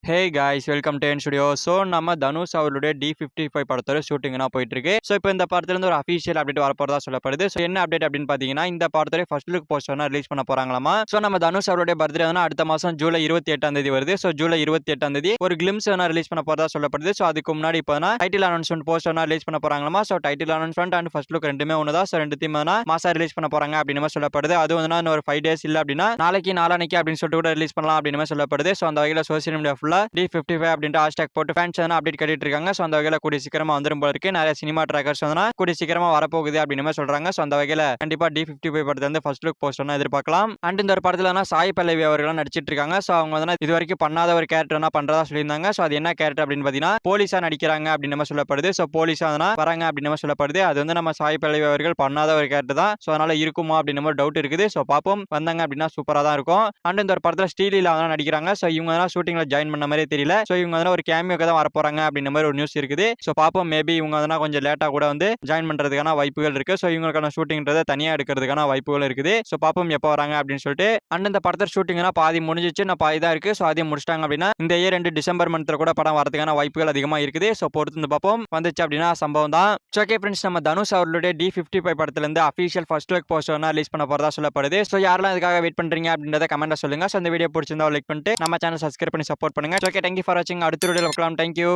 Hey guys welcome to N studio. So நம்ம தனுஷ் அவருடைய D55 படத்தோட ஷூட்டிங்னா போயிட்டு இருக்கு. ஸோ இப்போ இந்த படத்துலேருந்து ஒரு அஃபீஷியல் அப்டேட் வரப்போறதா சொல்லப்படுது. ஸோ என்ன அப்டேட் அப்படின்னு பார்த்தீங்கன்னா, இந்த படத்தோட ஃபர்ஸ்ட் லுக் போஸ்டர் ரிலீஸ் பண்ண போறாங்களாமா. ஸோ நம்ம தனுஷ் அவருடைய பர்த்டே வந்து அடுத்த மாதம் ஜூலை 28 வருது. ஸோ ஜூலை 28 ஒரு கிளிம்ஸ் ரிலீஸ் பண்ண போறதா சொல்லப்படுது. ஸோ அதுக்கு முன்னாடி இப்போ டைட்டில் அனௌன்ஸ்மெண்ட் போஸ்டர் ரிலீஸ் பண்ண போறாங்களாமா. So title announcement and first look ரெண்டுமே ஒன்று தான். ஸோ ரெண்டுத்தையும் மாசா ரிலீஸ் பண்ண போறாங்க அப்படின்னு சொல்லப்படுது. அது வந்து ஒரு 5 days இல்லை அப்படின்னா நாளைக்கு அப்படின்னு சொல்லிட்டு கூட ரிலீஸ் பண்ணலாம் அப்படின்னு சொல்லப்படுது. ஸோ அந்த வகையில் சோசியல் மீடியா ஃபுல்லா D55 அப்படின்ற ஹேஷ்டாக் போட்டு ஃபேன்ஸ் அப்டேட் கட்டிட்டு இருக்காங்க. ஸோ அந்த வகையில் கூடிய சீக்கிரமா வந்துரும் போல இருக்கு. நிறைய சினிமா ட்ராக்கர்ஸ் கூடிய சீக்கிரமா வரப்போகுது அப்படின்னு சொல்றாங்க. ஸோ அந்த வகையில் கண்டிப்பா D55 படத்துல வந்து ஃபர்ஸ்ட் லுக் போஸ்டர் எதிர்பார்க்கலாம். அண்ட் இந்த ஒரு படத்துல சாய் பல்லவி அவர்கள் நடிச்சிட்டு இருக்காங்க. ஸோ அவங்க இது வரைக்கும் பண்ணாத ஒரு கேரக்டர் பண்றதா சொல்லியிருந்தாங்க. ஸோ அது என்ன கேரக்டர் அப்படின்னு பார்த்தீங்கன்னா போலீஸா நடிக்கிறாங்க அப்படின்னு சொல்லப்படுது. ஸோ போலீஸா வராங்க அப்படின்னு சொல்லப்படுது. அது நம்ம சாய் பல்லவி அவர்கள் பண்ணாத ஒரு கேரக்டர் தான். ஸோ அதனால இருக்குமா அப்படின்னு ஒரு டவுட் இருக்குது. ஸோ பாப்போம், வந்தாங்க அப்படின்னா சூப்பரா தான் இருக்கும். அண்ட் இந்த ஒரு படத்துல ஸ்ரீலீலா நடிக்கிறாங்க. ஸோ இவங்க ஷூட்டிங்ல ஜாயின் பண்ண மாதிரி தெரியல. ஸோ இவங்க ஒரு கேமியோக்கு தான் வரப்போறாங்க அப்படின்ற மாதிரி ஒரு நியூஸ் இருக்குது. ஸோ பாப்போம், மேபி இவங்க கொஞ்சம் லேட்டா கூட ஜாயின் பண்றதுக்கான வாய்ப்புகள் இருக்கு. ஸோ இவங்களுக்கான ஷூட்டிங்ன்றதை தனியா எடுக்கிறதுக்கான வாய்ப்புகள் இருக்குது. ஸோ பாப்போம் எப்போ வராங்க அப்படின்னு சொல்லிட்டு. அண்ட் இந்த படத்தை ஷூட்டிங்னா பாதி முடிஞ்சிச்சு, நான் பாதி தான் இருக்கு. ஸோ அதையும் முடிச்சிட்டாங்க அப்படின்னா இந்த இயர் 2 டிசம்பர் மந்த்ல கூட படம் வரதுக்கான வாய்ப்புகள் அதிகமா இருக்குது. ஸோ பொறுத்து பார்ப்போம், வந்துச்சு அப்படின்னா சம்பவம் தான். ஓகே ஃப்ரெண்ட்ஸ், நம்ம தனுஷ் அவர்களுடைய D55 படத்துல இருந்து official first look poster release பண்ண போறதா சொல்லப்படுது. ஸோ யாரெல்லாம் இதுக்காக வெயிட் பண்றீங்க அப்படின்றத கமெண்ட்ல சொல்லுங்க. ஸோ இந்த வீடியோ பிடிச்சிருந்தா லைக் பண்ணிட்டு நம்ம சேனல் சப்ஸ்கிரைப் பண்ணி சப்போர்ட் பண்ணுங்க. ஓகே, தேங்க்யூ ஃபார் வாட்சிங். அடுத்த வீடியோல பார்க்கலாம். தேங்க்யூ.